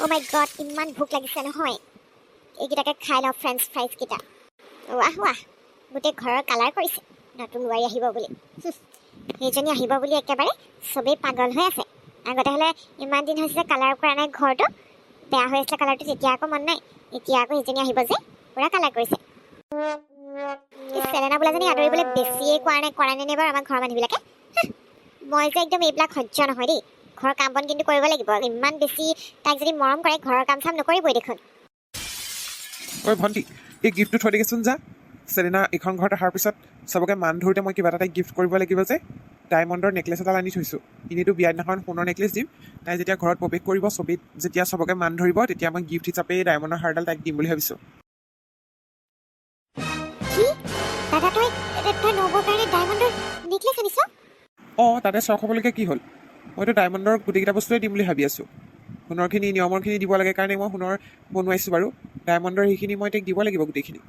অ' মাই god, ইমান ভোক লাগিছে নহয়। এইকেইটাকে খাই লওঁ, ফ্ৰেঞ্চ ফ্ৰাইজকেইটা। ৱাহ ৱাহ, গোটেই ঘৰৰ কালাৰ কৰিছে নতুন বোৱাৰী আহিব বুলি। সেইজনী আহিব বুলি একেবাৰে চবেই পাগল হৈ আছে। আগতে হ'লে ইমান দিন হৈছে কালাৰ কৰা নাই ঘৰটো, বেয়া হৈ আছিলে কালাৰটো, তেতিয়া আকৌ মন নাই। এতিয়া আকৌ সেইজনী আহিব যে পুৰা কালাৰ কৰিছে। চেলেনা বোলাজনী আদৰিবলৈ বেছিয়ে কৰা নাই বাৰু আমাৰ ঘৰৰ মানুহবিলাকে। মই যে একদম এইবিলাক সহ্য নহয় দেই। ঘৰৰ কাম বন কিন্তু কৰিব লাগিব। ইমান বেছি তাইক যদি মৰম কৰে, ঘৰৰ কাম চাম নকৰিবই দেখোন। ঐ ভণ্টি, এই গিফ্টটো থৈ দিগেচোন যা। চেলিনা এইখন ঘৰত অহাৰ পিছত চবকে মান ধৰোঁতে মই কিবা এটা তাইক গিফ্ট কৰিব লাগিব যে, ডায়মণ্ডৰ নেকলেছ এটা আনি থৈছোঁ। এনেইতো বিয়াৰ দিনাখন সোণৰ নেকলেছ দিম, তাই যেতিয়া ঘৰত প্ৰৱেশ কৰিব, যেতিয়া চবকে মান ধৰিব, তেতিয়া মই গিফ্ট হিচাপে এই ডায়মণ্ডৰ হাৰডাল তাইক দিম বুলি ভাবিছোঁ। দাদা, তই নবৌৰ কাৰণে ডায়মণ্ডৰ নেকলেছ আনিছ? অঁ, তাতে চখ হ'বলৈকে কি হ'ল? মইতো ডায়মণ্ডৰ গোটেইকেইটা বস্তুৱে দিম বুলি ভাবি আছোঁ। সোণৰখিনি নিয়মৰখিনি দিব লাগে কাৰণে মই সোণৰ বনোৱাইছোঁ বাৰু। ডায়মণ্ডৰ সেইখিনি মই তাইক দিব লাগিব গোটেইখিনি।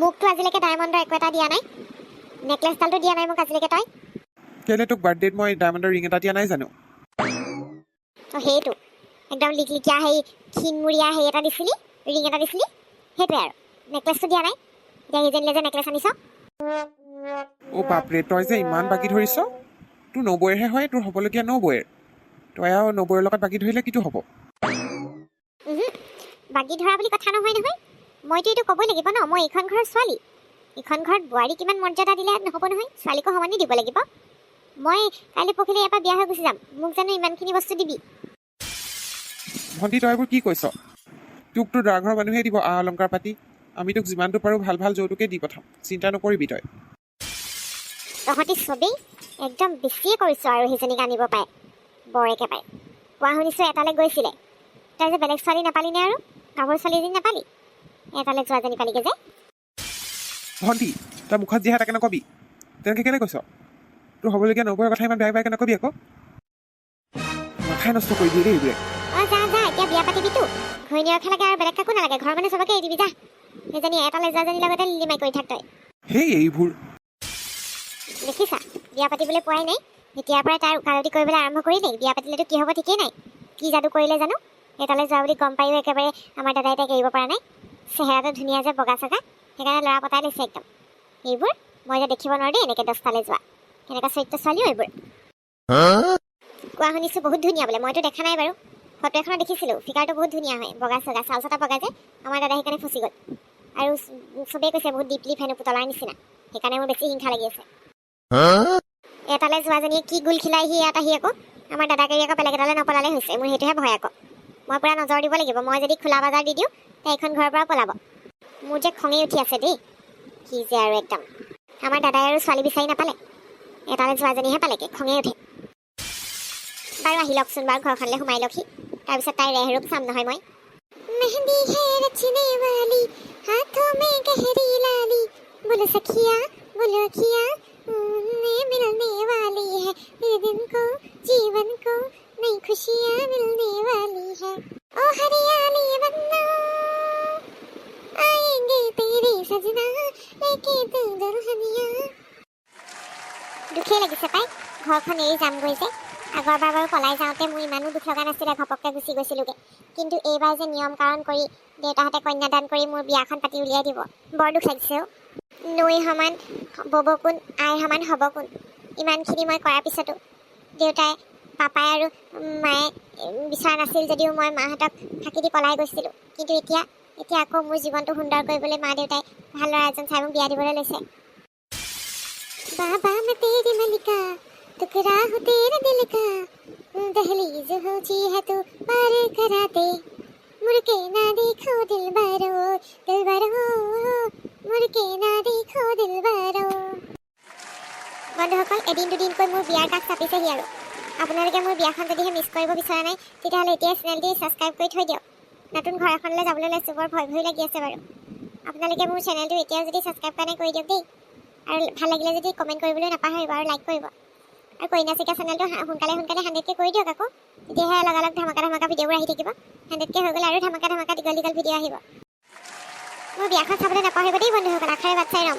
মোকতো আজিলৈকে ডায়মণ্ডৰ একো এটা দিয়া নাই, নেকলেছডালটো দিয়া নাই মোক আজিলৈকে তই। কেলৈ তোক বাৰ্থডেত মই ডায়মণ্ডৰ ৰিং এটা দিয়া নাই জানো? অঁ, সেইটো একদম লিকলিকিয়া সেই ক্ষীণমূৰীয়া সেই এটা দিছিলি, ৰিং এটা দিছিলি, সেইটোৱে আৰু। নেকলেছটো দিয়া নাই। এতিয়া সেইজনীলে যে নেকলেছ আনিছ। অ' বাপৰে, তই যে ইমান বাকী ধৰিছ। তোৰ নবৌয়েৰহে হয়, তোৰ হ'বলগীয়া নবৌয়েৰ। তই আৰু নবৌয়েৰ লগত বাকী ধৰিলে কিটো হ'ব? বাকী ধৰা বুলি কথা নহয় নহয়। মইতো এইটো ক'বই লাগিব ন, মই এইখন ঘৰৰ ছোৱালী। এইখন ঘৰত বোৱাৰী কিমান মৰ্যাদা দিলে নহ'ব নহয়, ছোৱালীকো সমানে দিব লাগিব। মই কাইলৈ পৰহিলৈ ইয়াৰ পৰা বিয়া হৈ গুচি যাম, মোক জানো ইমানখিনি বস্তু দিবি? ভণ্টি, তই এইবোৰ কি কৈছ? তোক তোৰ দৰা ঘৰৰ মানুহে দিব অলংকাৰ পাতি। আমি তোক যিমানটো পাৰোঁ ভাল ভাল যৌতুকে দি পঠাম, চিন্তা নকৰিবি তই। তহঁতি চবেই একদম বেছিয়ে কৰিছ আৰু সেইজনীক আনিব পাৰে বৰ একেবাৰে। কোৱা শুনিছোঁ এটালৈ গৈছিলে, তই যে বেলেগ ছোৱালী নাপালি নে? আৰু গাভৰু ছোৱালী এজনী নাপালি, এটালৈ যোৱাজনী পালিগৈ যে। ভণ্টি, তই মুখত যিহে তাকে নকবি। তেনেকৈ কেলৈ কৈছ? তোৰ হ'বলগীয়া নবৌয়েৰ কথা ইমান বেয়া বেয়াকৈ নকবি আকৌ। মাথাই নষ্ট কৰি দিয়ে দেই এইবোৰে। অঁ, যা এতিয়া বিয়া পাতিবিতো। ঘৈণীয়েৰহে লাগে আৰু বেলেগ কাকো নালাগে, ঘৰৰ মানুহ চবকে এৰি দিবি যা। সেইজনী এটালৈ যোৱাজনীৰ লগতে লিলিমাই কৰি থাক তই। সেই এইবোৰ দেখিছা, বিয়া পাতিবলৈ পোৱাই নাই, এতিয়াৰ পৰাই তাই উকালতি কৰিবলৈ আৰম্ভ কৰিলেই। বিয়া পাতিলেতো কি হ'ব ঠিকেই নাই, কি যাদু কৰিলে জানো। এটালৈ যোৱা বুলি গম পায়ো একেবাৰে আমাৰ দাদাই তাইক এৰিব পৰা নাই। চেহেৰাটো ধুনীয়া যে, বগা চগা, সেইকাৰণে ল'ৰা পতাই লৈছে একদম। এইবোৰ মই যে দেখিব নোৱাৰো দেই, এনেকৈ 10টালৈ যোৱা। কেনেকুৱা চৰিত্ৰ ছোৱালীও এইবোৰ। কোৱা শুনিছোঁ বহুত ধুনীয়া বোলে, মইতো দেখা নাই বাৰু। ফটো এখনত দেখিছিলোঁ, ফিগাৰটো বহুত ধুনীয়া হয়, বগা চগা, চাল চটা বগা যে। আমাৰ দাদাই সেইকাৰণে ফচি গ'ল। আৰু চবেই কৈছে বহুত ডিপলি ফেনো পুতলাৰ নিচিনা, সেইকাৰণে মোৰ বেছি হিংসা লাগি আছে। এটালৈ যোৱাজনীয়ে কি গুল খিলাই ইয়াত আহি আকৌ আমাৰ দাদাক এৰি আকৌ বেলেগ এটালৈ নপলালে হৈছে। মোৰ সেইটোহে ভয় আকৌ। মই পূৰা নজৰ দিব লাগিব। মই যদি খোলা বাজাৰ দি দিওঁ, তাই এইখন ঘৰৰ পৰা পলাব। মোৰ যে খঙেই উঠি আছে দেই। কি যে আৰু একদম আমাৰ দাদাই আৰু ছোৱালী বিচাৰি নাপালে, এটালৈ যোৱাজনীহে পালেগৈ, খঙেই উঠে। বাৰু আহি লওকচোন বাৰু, ঘৰখনলৈ সোমাই লওকহি, তাৰপিছত তাইৰ ৰেহৰূপ চাম নহয় মই। মেহেন্দি হে ৰচনে वाली हाथों में गहरी लाली बोलो सखिया बोलो अखिया मिलने वाली है ये दिन को जीवन को नई खुशियां मिलने वाली है ओ हरियाली बन्ना आएंगे तेरे सजना लेके तू दुल्हनिया। দুখেই লাগিছে পাই, ঘৰখন এৰি যামগৈ যে। আগৰবাৰ বাৰু পলাই যাওঁতে মোৰ ইমানো দুখ লগা নাছিলে, ঘপককৈ গুচি গৈছিলোঁগৈ। কিন্তু এইবাৰ যে নিয়ম কাৰণ কৰি দেউতাহঁতে কন্যাদান কৰি মোৰ বিয়াখন পাতি উলিয়াই দিব, বৰ দুখ লাগিছে অ'। নৈ সমান বব কোন, আইৰ সমান হ'ব কোন। ইমানখিনি মই কৰাৰ পিছতো দেউতাই, পাপাই আৰু মায়ে বিচৰা নাছিল যদিও মই মাহঁতক ফাঁকি দি পলাই গৈছিলোঁ। কিন্তু এতিয়া আকৌ মোৰ জীৱনটো সুন্দৰ কৰিবলৈ মা দেউতাই ভাল ল'ৰা এজন চাই মোক বিয়া দিবলৈ লৈছে। बाबा मैं तेरी मलिका टुकड़ा हूँ तेरे दिल का दहलीज ऊंची है तू पार करा दे मुड़ के ना देखो दिलबरो मुड़ के ना देखो दिलबरो। বন্ধুসকল, এদিন দুদিনকৈ মোৰ বিয়াৰ কাষ চাপিছেহি আৰু আপোনালোকে মোৰ বিয়াখন যদিহে মিছ কৰিব বিচৰা নাই, তেতিয়াহ'লে এতিয়া চেনেলটি ছাবস্ক্ৰাইব কৰি থৈ দিয়ক। নতুন ঘৰ এখনলৈ যাবলৈ লৈছোঁ, বৰ ভয় ভয় লাগি আছে বাৰু। আপোনালোকে মোৰ চেনেলটো এতিয়াও যদি ছাবস্ক্ৰাইব কৰা নাই কৰি দিয়ক দেই। আৰু ভাল লাগিলে যদি কমেণ্ট কৰিবলৈ নাপাহৰিব আৰু লাইক কৰিব। আৰু কইনা চিকা চেনেলটো সোনকালে 100কে কৰি দিয়ক আকৌ, তেতিয়াহে লগালগ ধামাকা ভিডিঅ'বোৰ আহি থাকিব। 100কে হৈ গ'লে আৰু ধামাকা দীঘল ভিডিঅ' আহিব। মোৰ বিয়াখন চাবলৈ নাপাহৰিব দেই বন্ধুসকল, আশাৰে বাট চাই ৰ'ম।